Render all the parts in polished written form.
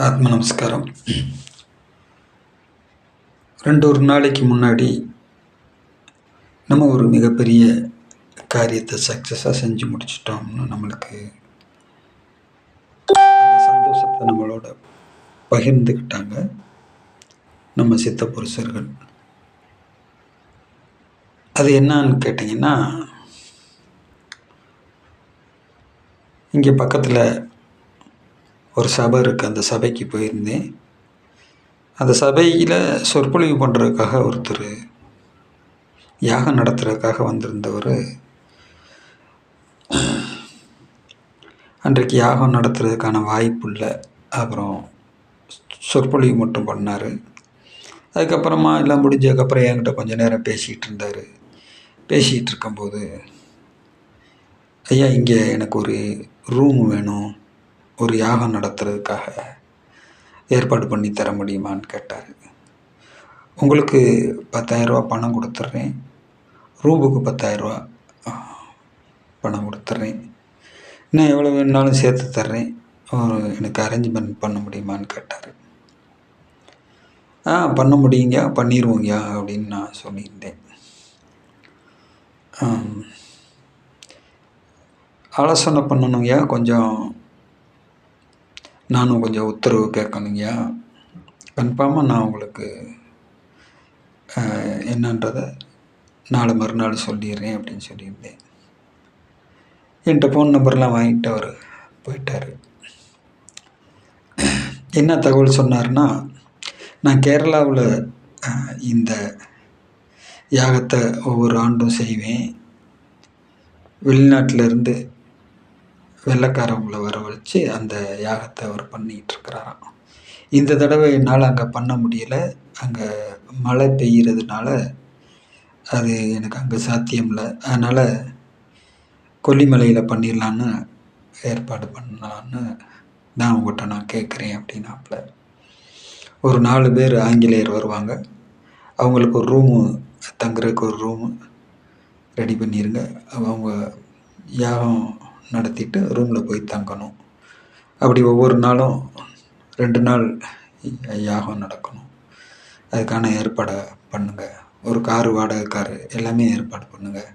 ஆத்ம நமஸ்காரம். ஒரு நாளைக்கு முன்னாடி நம்ம ஒரு மிகப்பெரிய காரியத்தை சக்ஸஸாக செஞ்சு முடிச்சிட்டோம்னு நம்மளுக்கு அந்த சந்தோஷத்தை நம்மளோட பகிர்ந்துக்கிட்டாங்க நம்ம சித்த புருஷர்கள். அது என்னான்னு கேட்டிங்கன்னா, இங்கே பக்கத்தில் ஒரு சபை இருக்குது. அந்த சபைக்கு போயிருந்தேன். அந்த சபையில் சொற்பொழிவு பண்ணுறதுக்காக ஒருத்தர், யாகம் நடத்துறதுக்காக வந்திருந்தவர், அன்றைக்கு யாகம் நடத்துறதுக்கான வாய்ப்பு இல்லை. அப்புறம் சொற்பொழிவு மட்டும் பண்ணார். அதுக்கப்புறமா எல்லாம் முடிஞ்சதுக்கப்புறம் என்கிட்ட கொஞ்சம் நேரம் பேசிகிட்டு இருந்தார். பேசிகிட்டு இருக்கும்போது, ஐயா, இங்கே எனக்கு ஒரு ரூம் வேணும், ஒரு யாகம் நடத்துறதுக்காக ஏற்பாடு பண்ணி தர முடியுமான்னு கேட்டார். உங்களுக்கு 10,000 ரூபா பணம் கொடுத்துட்றேன், ரூமுக்கு 10,000 ரூபா பணம் கொடுத்துட்றேன், இன்னும் எவ்வளோ வேணுனாலும் சேர்த்து தர்றேன், எனக்கு அரேஞ்ச்மெண்ட் பண்ண முடியுமான்னு கேட்டார். பண்ண முடியுங்க, பண்ணிடுவோங்கயா அப்படின்னு நான் சொல்லியிருந்தேன். ஆலோசனை பண்ணணுங்கய்யா, கொஞ்சம் நானும் கொஞ்சம் உத்தரவு கேட்கணுங்கய்யா, கன்ஃபார்மாக நான் உங்களுக்கு என்னன்றதை நாளை மறுநாள் சொல்லிடுறேன் அப்படின்னு சொல்லியிருந்தேன். என்கிட்ட ஃபோன் நம்பர்லாம் வாங்கிட்டு அவர் போயிட்டார். என்ன தகவல் சொன்னார்னா, நான் கேரளாவில் இந்த யாகத்தை ஒவ்வொரு ஆண்டும் செய்வேன், வெளிநாட்டிலேருந்து வெள்ளைக்காரவங்களை வரவழைச்சு அந்த யாகத்தை அவர் பண்ணிகிட்ருக்கிறாராம். இந்த தடவை என்னால் அங்கே பண்ண முடியலை, அங்கே மழை பெய்கிறதுனால அது எனக்கு அங்கே சாத்தியம் இல்லை, அதனால் கொல்லிமலையில் பண்ணிடலான்னு ஏற்பாடு பண்ணலான்னு தான் உங்கள்கிட்ட நான் கேட்குறேன் அப்படின்னாப்புல. ஒரு 4 பேர் ஆங்கிலேயர் வருவாங்க, அவங்களுக்கு ஒரு ரூமு, தங்குறதுக்கு ஒரு ரூமு ரெடி பண்ணிடுங்க, அவங்க யாகம் நடத்திட்டு ரூமில் போய் தங்கணும், அப்படி ஒவ்வொரு நாளும் 2 நாள் யாகம் நடக்கணும், அதுக்கான ஏற்பாடை பண்ணுங்கள், ஒரு காரு, வாடகை காரு எல்லாமே ஏற்பாடு பண்ணுங்கள்,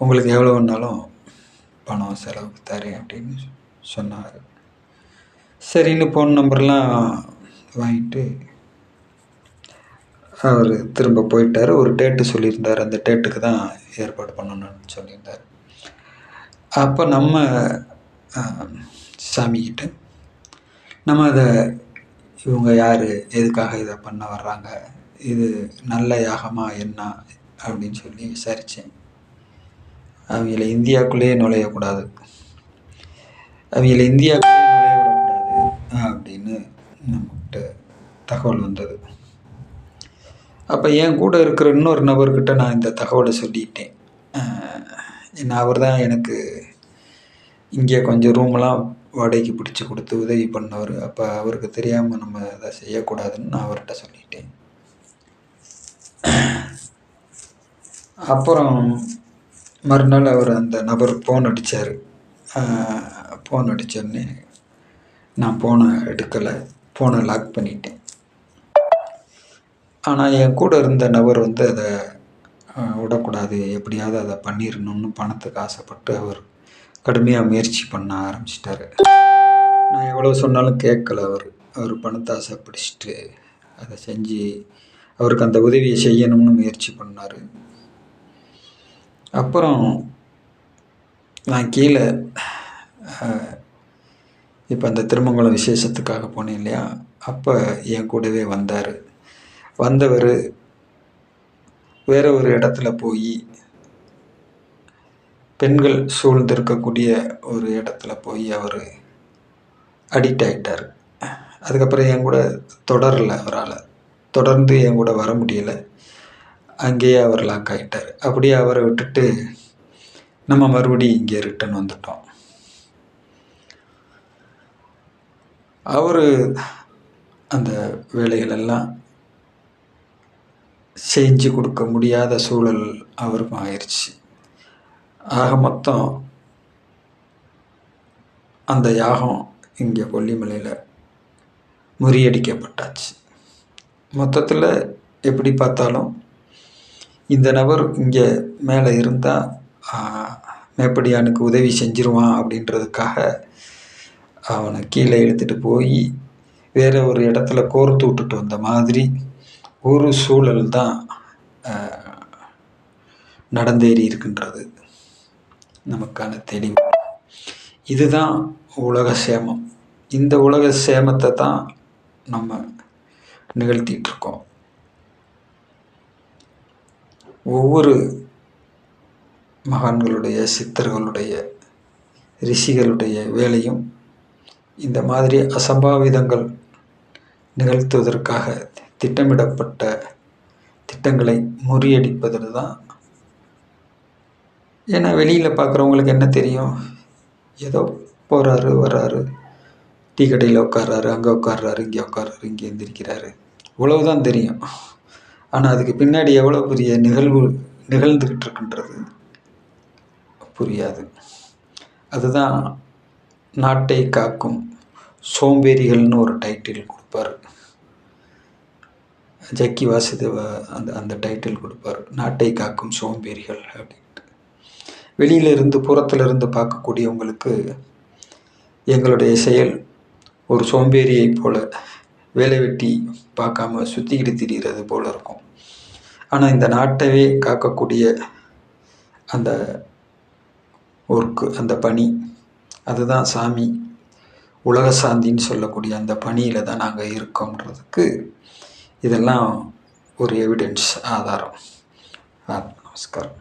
உங்களுக்கு எவ்வளோ வேணாலும் பணம் செலவுக்கு தரேன் அப்படின்னு சொன்னார். சரின்னு ஃபோன் நம்பர்லாம் வாங்கிட்டு அவர் திரும்ப போயிட்டார். ஒரு டேட்டு சொல்லியிருந்தார், அந்த டேட்டுக்கு தான் ஏற்பாடு பண்ணணும்னு சொல்லியிருந்தார். அப்போ நம்ம சாமிக்கிட்ட நம்ம அதை, இவங்க யார், எதுக்காக இதை பண்ண வர்றாங்க, இது நல்ல யாகமாக என்ன அப்படின்னு சொல்லி விசாரித்தேன். அவங்கள இந்தியாவுக்குள்ளேயே நுழையக்கூடாது, அவங்கள இந்தியாவுக்குள்ளேயே நுழையவிடக்கூடாது அப்படின்னு நம்மகிட்ட தகவல் வந்தது. அப்போ என் கூட இருக்கிற இன்னொரு நபர்கிட்ட நான் இந்த தகவலை சொல்லிட்டேன். ஏன்னா அவர் தான் எனக்கு இங்கே கொஞ்சம் ரூமெல்லாம் வாடகைக்கு பிடிச்சி கொடுத்து உதவி பண்ணவர். அப்போ அவருக்கு தெரியாமல் நம்ம அதை செய்யக்கூடாதுன்னு நான் அவர்கிட்ட சொல்லிட்டேன். அப்புறம் மறுநாள் அவர், அந்த நபர் ஃபோன் அடித்தார். ஃபோன் அடித்தோடனே நான் ஃபோனை எடுக்கலை, ஃபோனை லாக் பண்ணிட்டேன். ஆனால் என் கூட இருந்த நபர் வந்து அதை விடக்கூடாது, எப்படியாவது அதை பண்ணிடணும்னு பணத்துக்கு ஆசைப்பட்டு அவர் கடுமையாக முயற்சி பண்ண ஆரம்பிச்சிட்டாரு. நான் எவ்வளோ சொன்னாலும் கேட்கல. அவர் பணத்தை ஆசை பிடிச்சிட்டு அதை செஞ்சு அவருக்கு அந்த உதவியை செய்யணும்னு முயற்சி பண்ணார். அப்புறம் நான் கீழே இப்போ அந்த திருமங்கலம் விசேஷத்துக்காக போனேன் இல்லையா, அப்போ என் கூடவே வந்தவர் வேற ஒரு இடத்துல போய், பெண்கள் சூழ்ந்திருக்கக்கூடிய ஒரு இடத்துல போய் அவர் அடிக்ட் ஆகிட்டார். அதுக்கப்புறம் என் கூட தொடரலை, அவரால் தொடர்ந்து என் கூட வர முடியலை, அங்கேயே அவர் லாக் ஆகிட்டார். அப்படியே அவரை விட்டுட்டு நம்ம மறுபடியும் இங்கே ரிட்டன் வந்துட்டோம். அவர் அந்த வேலைகளெல்லாம் செஞ்சு கொடுக்க முடியாத சூழல் அவருக்கும் ஆயிடுச்சு. ஆக மொத்தம் அந்த யாகம் இங்கே கொல்லிமலையில் முறியடிக்கப்பட்டாச்சு. மொத்தத்தில் எப்படி பார்த்தாலும் இந்த நபர் இங்கே மேலே இருந்தால் மேப்படியானுக்கு உதவி செஞ்சிருவான் அப்படின்றதுக்காக அவனை கீழே இழுத்துட்டு போய் வேறு ஒரு இடத்துல கோர்த்து விட்டுட்டு வந்த மாதிரி ஒரு சூழல் தான் நடந்தேறி இருக்கின்றது. நமக்கான தெளிவு இதுதான் உலக சேமம். இந்த உலக சேமத்தை தான் நம்ம நிகழ்த்திட்டு இருக்கோம். ஒவ்வொரு மகான்களுடைய, சித்தர்களுடைய, ரிஷிகளுடைய வேலையும் இந்த மாதிரி அசம்பாவிதங்கள் நிகழ்த்துவதற்காக திட்டமிடப்பட்ட திட்டங்களை முறியடிப்பதில் தான். ஏன்னா வெளியில் பார்க்குறவங்களுக்கு என்ன தெரியும்? ஏதோ போகிறாரு, வர்றாரு, டீ கடையில் உட்கார்றாரு, அங்கே உட்கார்றாரு, இங்கே உட்கார்றாரு, இங்கே எந்திரிக்கிறாரு, இவ்வளவுதான் தெரியும். ஆனால் அதுக்கு பின்னாடி எவ்வளோ பெரிய நிகழ்வு நிகழ்ந்துக்கிட்டு இருக்குன்றது புரியாது. அதுதான் நாட்டை காக்கும் சோம்பேறிகள்னு ஒரு டைட்டில் கொடுப்பார் ஜக்கி வாசுதேவ. அந்த டைட்டில் கொடுப்பார், நாட்டை காக்கும் சோம்பேறிகள் அப்படின்ட்டு. வெளியிலிருந்து புறத்திலிருந்து பார்க்கக்கூடியவங்களுக்கு எங்களுடைய செயல் ஒரு சோம்பேறியை போல வேலை வெட்டி பார்க்காம சுற்றிக்கிட்டு திரிகிறது போல இருக்கும். ஆனால் இந்த நாட்டையே காக்கக்கூடிய அந்த ஒர்க்கு, அந்த பணி, அதுதான் சாமி உலக சாந்தின்னு சொல்லக்கூடிய அந்த பணியில் தான் நாங்கள் இருக்கோம்ன்றதுக்கு இதெல்லாம் ஒரு எவிடன்ஸ், ஆதாரம். நமஸ்காரம்.